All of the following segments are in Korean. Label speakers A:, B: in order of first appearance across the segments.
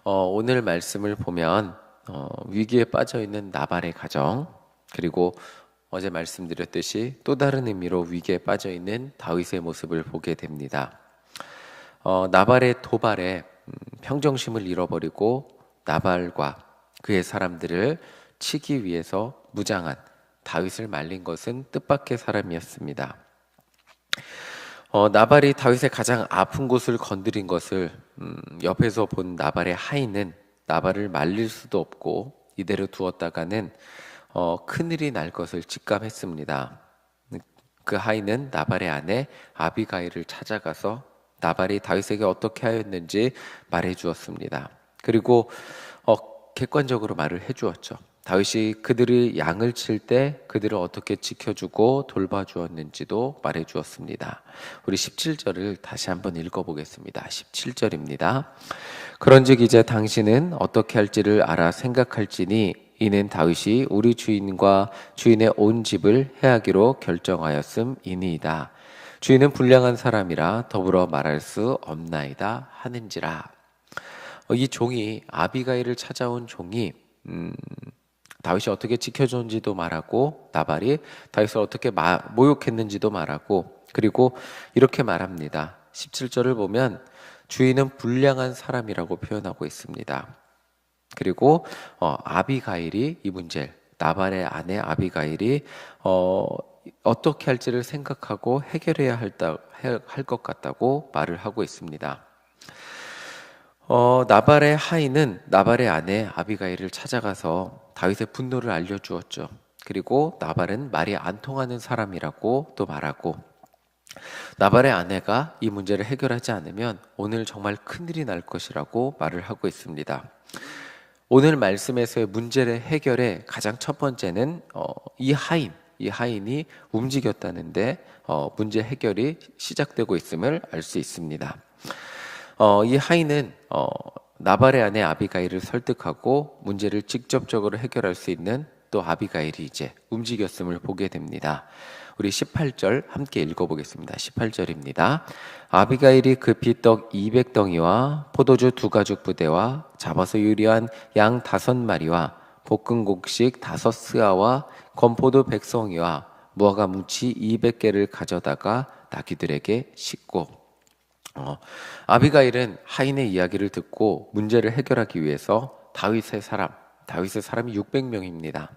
A: 오늘 말씀을 보면 위기에 빠져 있는 나발의 가정, 그리고 어제 말씀드렸듯이 또 다른 의미로 위기에 빠져 있는 다윗의 모습을 보게 됩니다. 나발의 도발에 평정심을 잃어버리고 나발과 그의 사람들을 치기 위해서 무장한 다윗을 말린 것은 뜻밖의 사람이었습니다. 나발이 다윗의 가장 아픈 곳을 건드린 것을 옆에서 본 나발의 하인은 나발을 말릴 수도 없고 이대로 두었다가는 큰일이 날 것을 직감했습니다. 그 하인은 나발의 아내 아비가일을 찾아가서 나발이 다윗에게 어떻게 하였는지 말해 주었습니다. 그리고 객관적으로 말을 해 주었죠. 다윗이 그들이 양을 칠 때 그들을 어떻게 지켜주고 돌봐주었는지도 말해 주었습니다. 우리 17절을 다시 한번 읽어보겠습니다. 17절입니다. 그런즉 이제 당신은 어떻게 할지를 알아 생각할지니 이는 다윗이 우리 주인과 주인의 온 집을 해하기로 결정하였음이니이다. 주인은 불량한 사람이라 더불어 말할 수 없나이다 하는지라. 이 종이 아비가일을 찾아온 종이 다윗이 어떻게 지켜줬는지도 말하고 나발이 다윗을 어떻게 모욕했는지도 말하고, 그리고 이렇게 말합니다. 17절을 보면 주인은 불량한 사람이라고 표현하고 있습니다. 그리고 아비가일이 이 문제, 나발의 아내 아비가일이 어떻게 할지를 생각하고 해결해야 할 것 같다고 말을 하고 있습니다. 나발의 하인은 나발의 아내 아비가일을 찾아가서 다윗의 분노를 알려주었죠. 그리고 나발은 말이 안 통하는 사람이라고 또 말하고, 나발의 아내가 이 문제를 해결하지 않으면 오늘 정말 큰일이 날 것이라고 말을 하고 있습니다. 오늘 말씀에서의 문제의 해결의 가장 첫 번째는 이 하인이 움직였다는데 문제 해결이 시작되고 있음을 알 수 있습니다. 이 하인은 나발의 아내 아비가일을 설득하고 문제를 직접적으로 해결할 수 있는 또 아비가일이 이제 움직였음을 보게 됩니다. 우리 18절 함께 읽어보겠습니다. 18절입니다. 아비가일이 급히 떡 200덩이와 포도주 2가죽 부대와 잡아서 요리한 양 5마리와 볶은 곡식 5스아와 건포도 100송이와 무화과 뭉치 200개를 가져다가 나귀들에게 싣고, 아비가일은 하인의 이야기를 듣고 문제를 해결하기 위해서 다윗의 사람이 600명입니다.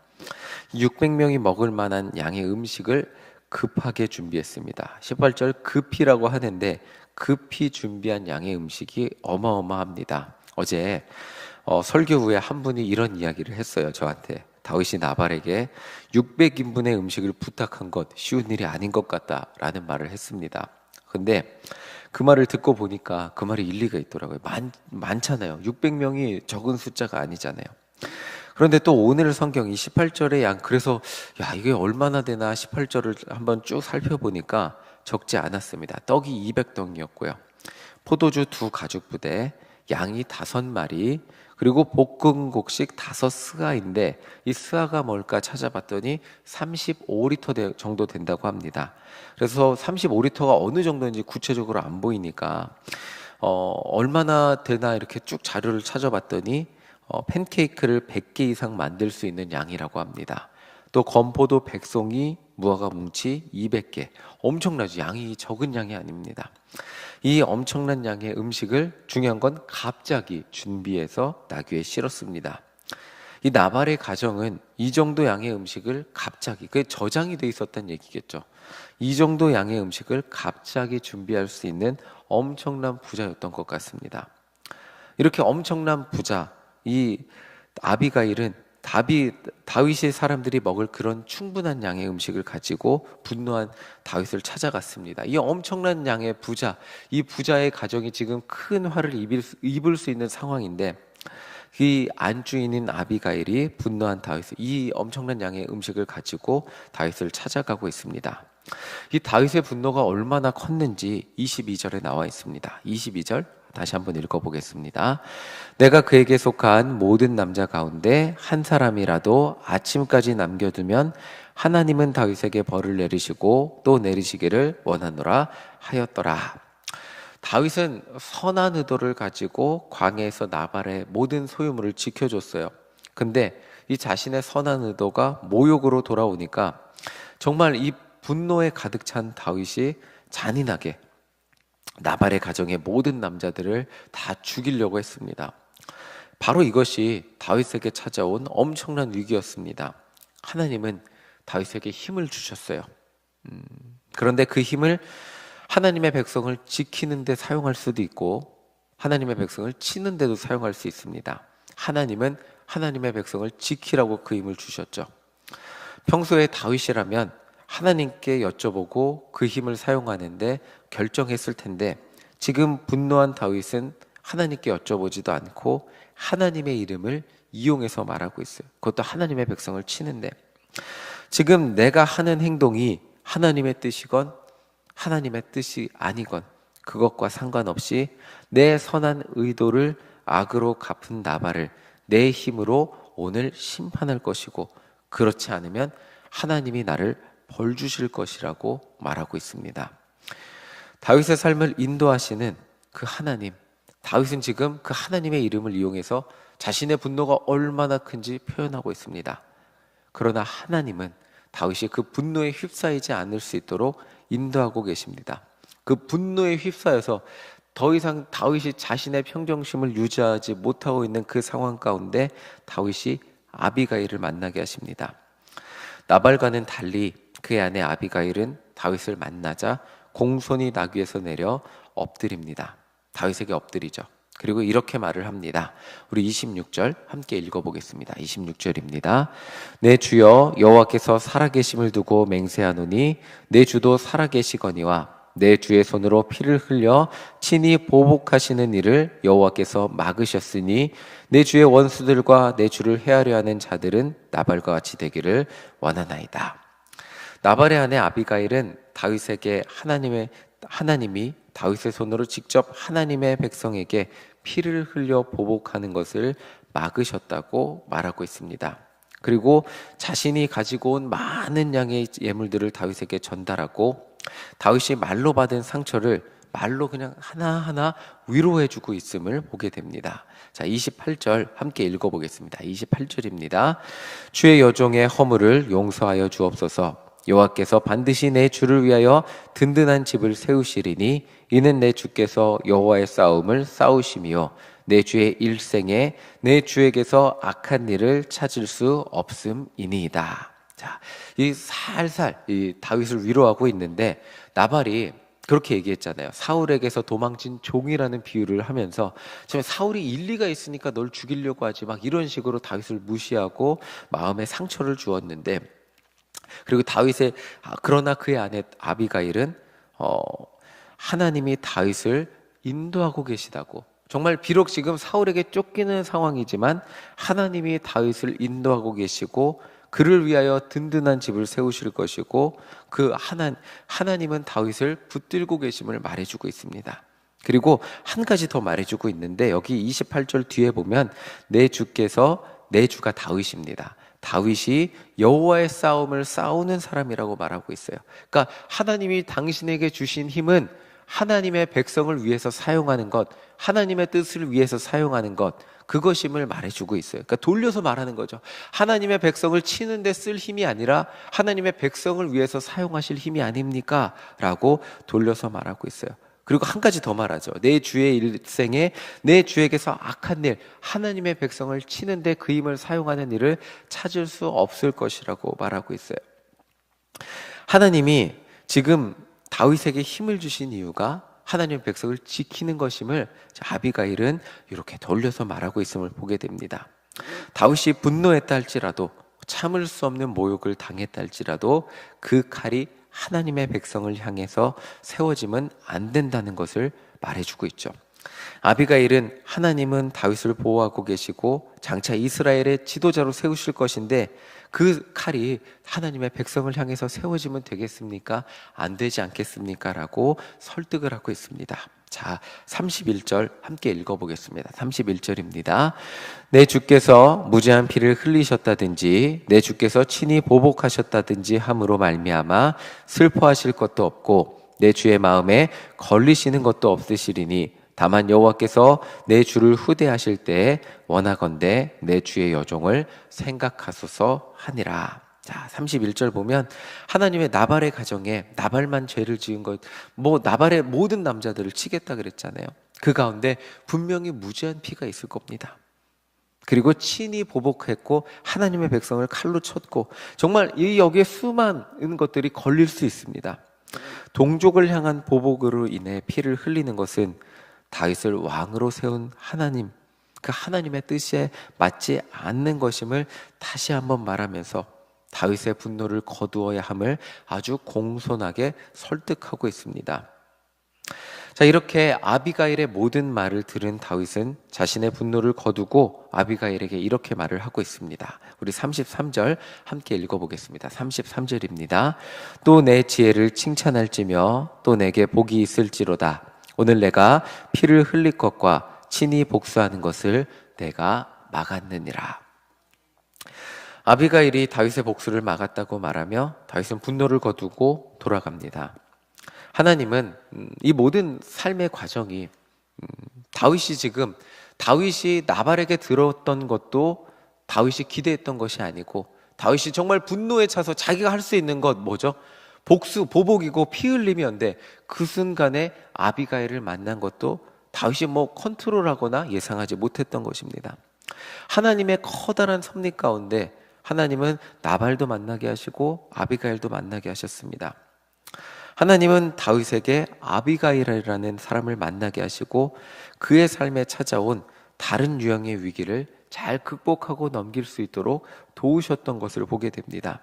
A: 600명이 먹을 만한 양의 음식을 급하게 준비했습니다. 18절 급히라고 하는데 급히 준비한 양의 음식이 어마어마합니다. 어제 설교 후에 한 분이 이런 이야기를 했어요. 저한테 다윗이 나발에게 600인분의 음식을 부탁한 것 쉬운 일이 아닌 것 같다라는 말을 했습니다. 근데 그 말을 듣고 보니까 그 말이 일리가 있더라고요. 많잖아요. 600명이 적은 숫자가 아니잖아요. 그런데 또 오늘 성경 이 18절의 그래서 이게 얼마나 되나 18절을 한번 쭉 살펴보니까 적지 않았습니다. 떡이 200덩이였고요. 포도주 2가죽 부대, 양이 5마리, 그리고 볶은 곡식 5스아인데 이 스아가 뭘까 찾아봤더니 35리터 정도 된다고 합니다. 그래서 35리터가 어느 정도인지 구체적으로 안 보이니까 얼마나 되나 이렇게 쭉 자료를 찾아봤더니 팬케이크를 100개 이상 만들 수 있는 양이라고 합니다. 또 건포도 100송이, 무화과 뭉치 200개. 엄청나죠. 양이 적은 양이 아닙니다. 이 엄청난 양의 음식을 중요한 건 갑자기 준비해서 나귀에 실었습니다. 이 나발의 가정은 이 정도 양의 음식을 갑자기, 그게 저장이 돼 있었다는 얘기겠죠. 이 정도 양의 음식을 갑자기 준비할 수 있는 엄청난 부자였던 것 같습니다. 이렇게 엄청난 부자, 이 아비가일은 다윗의 사람들이 먹을 그런 충분한 양의 음식을 가지고 분노한 다윗을 찾아갔습니다. 이 엄청난 양의 부자, 이 부자의 가정이 지금 큰 화를 입을 수 있는 상황인데 이 안주인인 아비가일이 분노한 다윗을, 이 엄청난 양의 음식을 가지고 다윗을 찾아가고 있습니다. 이 다윗의 분노가 얼마나 컸는지 22절에 나와 있습니다. 22절 다시 한번 읽어보겠습니다. 내가 그에게 속한 모든 남자 가운데 한 사람이라도 아침까지 남겨두면 하나님은 다윗에게 벌을 내리시고 또 내리시기를 원하노라 하였더라. 다윗은 선한 의도를 가지고 광야에서 나발의 모든 소유물을 지켜줬어요. 근데 이 자신의 선한 의도가 모욕으로 돌아오니까 정말 이 분노에 가득 찬 다윗이 잔인하게 나발의 가정의 모든 남자들을 다 죽이려고 했습니다. 바로 이것이 다윗에게 찾아온 엄청난 위기였습니다. 하나님은 다윗에게 힘을 주셨어요. 그런데 그 힘을 하나님의 백성을 지키는 데 사용할 수도 있고 하나님의 백성을 치는 데도 사용할 수 있습니다. 하나님은 하나님의 백성을 지키라고 그 힘을 주셨죠. 평소에 다윗이라면 하나님께 여쭤보고 그 힘을 사용하는데 결정했을 텐데 지금 분노한 다윗은 하나님께 여쭤보지도 않고 하나님의 이름을 이용해서 말하고 있어요. 그것도 하나님의 백성을 치는데 지금 내가 하는 행동이 하나님의 뜻이건 하나님의 뜻이 아니건 그것과 상관없이 내 선한 의도를 악으로 갚은 나발을 내 힘으로 오늘 심판할 것이고 그렇지 않으면 하나님이 나를 벌 주실 것이라고 말하고 있습니다. 다윗의 삶을 인도하시는 그 하나님, 다윗은 지금 그 하나님의 이름을 이용해서 자신의 분노가 얼마나 큰지 표현하고 있습니다. 그러나 하나님은 다윗이 그 분노에 휩싸이지 않을 수 있도록 인도하고 계십니다. 그 분노에 휩싸여서 더 이상 다윗이 자신의 평정심을 유지하지 못하고 있는 그 상황 가운데 다윗이 아비가일을 만나게 하십니다. 나발과는 달리 그의 아내 아비가일은 다윗을 만나자 공손히 나귀에서 내려 엎드립니다. 다윗에게 엎드리죠. 그리고 이렇게 말을 합니다. 우리 26절 함께 읽어보겠습니다. 26절입니다. 내 주여 여호와께서 살아계심을 두고 맹세하노니 내 주도 살아계시거니와 내 주의 손으로 피를 흘려 친히 보복하시는 일을 여호와께서 막으셨으니 내 주의 원수들과 내 주를 해하려 하는 자들은 나발과 같이 되기를 원하나이다. 나발의 아내 아비가일은 다윗에게 하나님이 다윗의 손으로 직접 하나님의 백성에게 피를 흘려 보복하는 것을 막으셨다고 말하고 있습니다. 그리고 자신이 가지고 온 많은 양의 예물들을 다윗에게 전달하고 다윗이 말로 받은 상처를 말로 그냥 하나하나 위로해주고 있음을 보게 됩니다. 자, 28절 함께 읽어보겠습니다. 28절입니다. 주의 여종의 허물을 용서하여 주옵소서. 여호와께서 반드시 내 주를 위하여 든든한 집을 세우시리니 이는 내 주께서 여호와의 싸움을 싸우심이요 내 주의 일생에 내 주에게서 악한 일을 찾을 수 없음이니이다. 자, 이 살살 이 다윗을 위로하고 있는데 나발이 그렇게 얘기했잖아요. 사울에게서 도망친 종이라는 비유를 하면서 지금 사울이 일리가 있으니까 널 죽이려고 하지 막 이런 식으로 다윗을 무시하고 마음에 상처를 주었는데 그리고 그러나 그의 아내 아비가일은 하나님이 다윗을 인도하고 계시다고 정말 비록 지금 사울에게 쫓기는 상황이지만 하나님이 다윗을 인도하고 계시고 그를 위하여 든든한 집을 세우실 것이고 그 하나님은 다윗을 붙들고 계심을 말해주고 있습니다. 그리고 한 가지 더 말해주고 있는데 여기 28절 뒤에 보면 내 주가 다윗입니다. 다윗이 여호와의 싸움을 싸우는 사람이라고 말하고 있어요. 그러니까 하나님이 당신에게 주신 힘은 하나님의 백성을 위해서 사용하는 것, 하나님의 뜻을 위해서 사용하는 것, 그것임을 말해주고 있어요. 그러니까 돌려서 말하는 거죠. 하나님의 백성을 치는 데 쓸 힘이 아니라 하나님의 백성을 위해서 사용하실 힘이 아닙니까? 라고 돌려서 말하고 있어요. 그리고 한 가지 더 말하죠. 내 주의 일생에 내 주에게서 악한 일, 하나님의 백성을 치는데 그 힘을 사용하는 일을 찾을 수 없을 것이라고 말하고 있어요. 하나님이 지금 다윗에게 힘을 주신 이유가 하나님의 백성을 지키는 것임을 아비가일은 이렇게 돌려서 말하고 있음을 보게 됩니다. 다윗이 분노했다 할지라도 참을 수 없는 모욕을 당했다 할지라도 그 칼이 하나님의 백성을 향해서 세워지면 안 된다는 것을 말해주고 있죠. 아비가일은 하나님은 다윗을 보호하고 계시고 장차 이스라엘의 지도자로 세우실 것인데 그 칼이 하나님의 백성을 향해서 세워지면 되겠습니까? 안 되지 않겠습니까? 라고 설득을 하고 있습니다. 자, 31절 함께 읽어보겠습니다. 31절입니다. 내 주께서 무죄한 피를 흘리셨다든지 내 주께서 친히 보복하셨다든지 함으로 말미암아 슬퍼하실 것도 없고 내 주의 마음에 걸리시는 것도 없으시리니 다만 여호와께서 내 주를 후대하실 때에 원하건대 내 주의 여종을 생각하소서 하니라. 자, 31절 보면 하나님의 나발의 가정에 나발만 죄를 지은 것, 나발의 모든 남자들을 치겠다 그랬잖아요. 그 가운데 분명히 무죄한 피가 있을 겁니다. 그리고 친히 보복했고 하나님의 백성을 칼로 쳤고 정말 여기에 수많은 것들이 걸릴 수 있습니다. 동족을 향한 보복으로 인해 피를 흘리는 것은 다윗을 왕으로 세운 하나님, 그 하나님의 뜻에 맞지 않는 것임을 다시 한번 말하면서 다윗의 분노를 거두어야 함을 아주 공손하게 설득하고 있습니다. 자, 이렇게 아비가일의 모든 말을 들은 다윗은 자신의 분노를 거두고 아비가일에게 이렇게 말을 하고 있습니다. 우리 33절 함께 읽어보겠습니다. 33절입니다. 또 내 지혜를 칭찬할지며 또 내게 복이 있을지로다. 오늘 내가 피를 흘릴 것과 친히 복수하는 것을 내가 막았느니라. 아비가일이 다윗의 복수를 막았다고 말하며 다윗은 분노를 거두고 돌아갑니다. 하나님은 이 모든 삶의 과정이 다윗이 나발에게 들었던 것도 다윗이 기대했던 것이 아니고 다윗이 정말 분노에 차서 자기가 할 수 있는 것 뭐죠? 보복이고 피 흘림이었는데 그 순간에 아비가일을 만난 것도 다윗이 컨트롤하거나 예상하지 못했던 것입니다. 하나님의 커다란 섭리 가운데 하나님은 나발도 만나게 하시고 아비가일도 만나게 하셨습니다. 하나님은 다윗에게 아비가일이라는 사람을 만나게 하시고 그의 삶에 찾아온 다른 유형의 위기를 잘 극복하고 넘길 수 있도록 도우셨던 것을 보게 됩니다.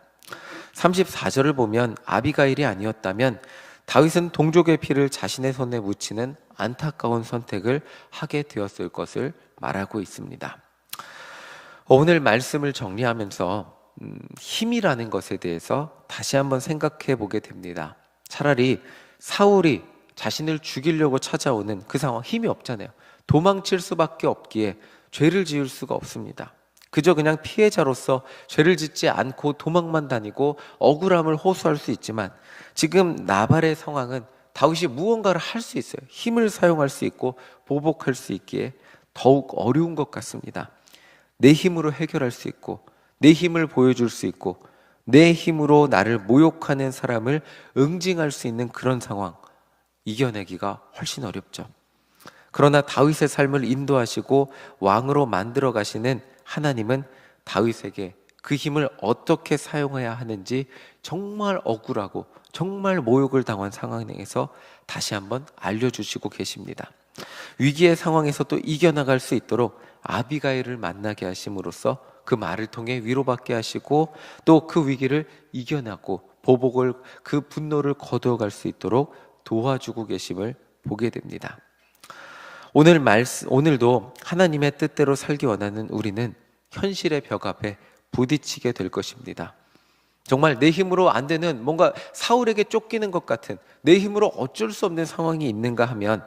A: 34절을 보면 아비가일이 아니었다면 다윗은 동족의 피를 자신의 손에 묻히는 안타까운 선택을 하게 되었을 것을 말하고 있습니다. 오늘 말씀을 정리하면서 힘이라는 것에 대해서 다시 한번 생각해 보게 됩니다. 차라리 사울이 자신을 죽이려고 찾아오는 그 상황, 힘이 없잖아요. 도망칠 수밖에 없기에 죄를 지을 수가 없습니다. 그저 그냥 피해자로서 죄를 짓지 않고 도망만 다니고 억울함을 호소할 수 있지만 지금 나발의 상황은 다윗이 무언가를 할 수 있어요. 힘을 사용할 수 있고 보복할 수 있기에 더욱 어려운 것 같습니다. 내 힘으로 해결할 수 있고 내 힘을 보여줄 수 있고 내 힘으로 나를 모욕하는 사람을 응징할 수 있는 그런 상황, 이겨내기가 훨씬 어렵죠. 그러나 다윗의 삶을 인도하시고 왕으로 만들어 가시는 하나님은 다윗에게 그 힘을 어떻게 사용해야 하는지 정말 억울하고 정말 모욕을 당한 상황에서 다시 한번 알려주시고 계십니다. 위기의 상황에서 또 이겨나갈 수 있도록 아비가일을 만나게 하심으로써 그 말을 통해 위로받게 하시고 또 그 위기를 이겨나고 그 분노를 거두어갈 수 있도록 도와주고 계심을 보게 됩니다. 오늘도 하나님의 뜻대로 살기 원하는 우리는 현실의 벽 앞에 부딪히게 될 것입니다. 정말 내 힘으로 안 되는 뭔가 사울에게 쫓기는 것 같은 내 힘으로 어쩔 수 없는 상황이 있는가 하면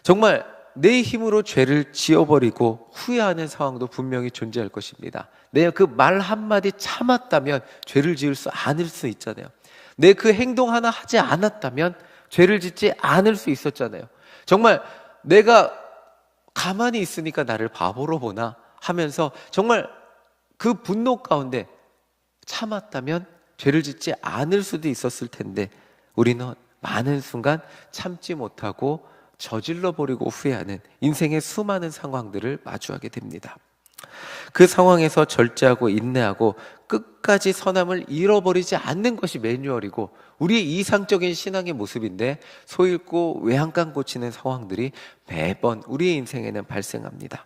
A: 정말 내 힘으로 죄를 지어버리고 후회하는 상황도 분명히 존재할 것입니다. 내가 그 말 한마디 참았다면 죄를 지을 수 않을 수 있잖아요. 내 그 행동 하나 하지 않았다면 죄를 짓지 않을 수 있었잖아요. 정말 내가 가만히 있으니까 나를 바보로 보나 하면서 정말 그 분노 가운데 참았다면 죄를 짓지 않을 수도 있었을 텐데 우리는 많은 순간 참지 못하고 저질러 버리고 후회하는 인생의 수많은 상황들을 마주하게 됩니다. 그 상황에서 절제하고 인내하고 끝까지 선함을 잃어버리지 않는 것이 매뉴얼이고 우리의 이상적인 신앙의 모습인데 소잃고 외양간 고치는 상황들이 매번 우리의 인생에는 발생합니다.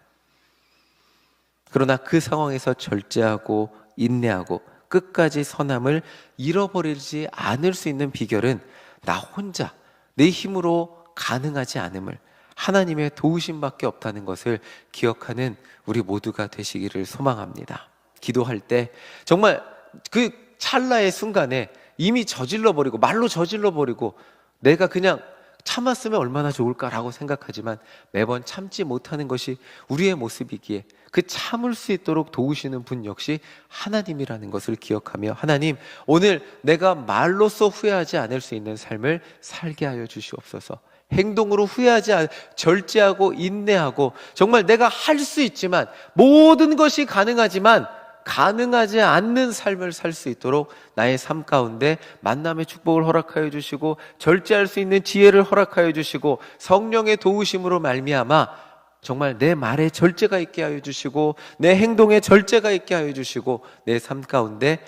A: 그러나 그 상황에서 절제하고 인내하고 끝까지 선함을 잃어버리지 않을 수 있는 비결은 나 혼자 내 힘으로 가능하지 않음을 하나님의 도우심밖에 없다는 것을 기억하는 우리 모두가 되시기를 소망합니다. 기도할 때 정말 그 찰나의 순간에 이미 저질러버리고 말로 저질러버리고 내가 그냥 참았으면 얼마나 좋을까라고 생각하지만 매번 참지 못하는 것이 우리의 모습이기에 그 참을 수 있도록 도우시는 분 역시 하나님이라는 것을 기억하며, 하나님, 오늘 내가 말로써 후회하지 않을 수 있는 삶을 살게 하여 주시옵소서. 행동으로 절제하고 인내하고, 정말 내가 할 수 있지만, 모든 것이 가능하지만 가능하지 않는 삶을 살 수 있도록 나의 삶 가운데 만남의 축복을 허락하여 주시고, 절제할 수 있는 지혜를 허락하여 주시고, 성령의 도우심으로 말미암아 정말 내 말에 절제가 있게 하여 주시고, 내 행동에 절제가 있게 하여 주시고, 내 삶 가운데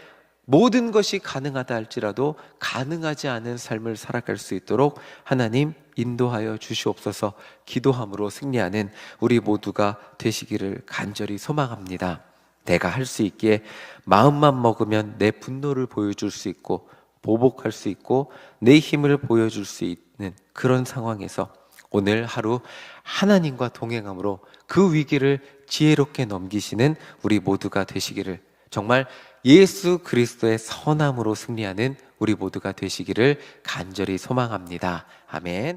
A: 모든 것이 가능하다 할지라도 가능하지 않은 삶을 살아갈 수 있도록 하나님 인도하여 주시옵소서. 기도함으로 승리하는 우리 모두가 되시기를 간절히 소망합니다. 내가 할 수 있기에 마음만 먹으면 내 분노를 보여줄 수 있고 보복할 수 있고 내 힘을 보여줄 수 있는 그런 상황에서 오늘 하루 하나님과 동행함으로 그 위기를 지혜롭게 넘기시는 우리 모두가 되시기를, 정말 예수 그리스도의 선함으로 승리하는 우리 모두가 되시기를 간절히 소망합니다. 아멘.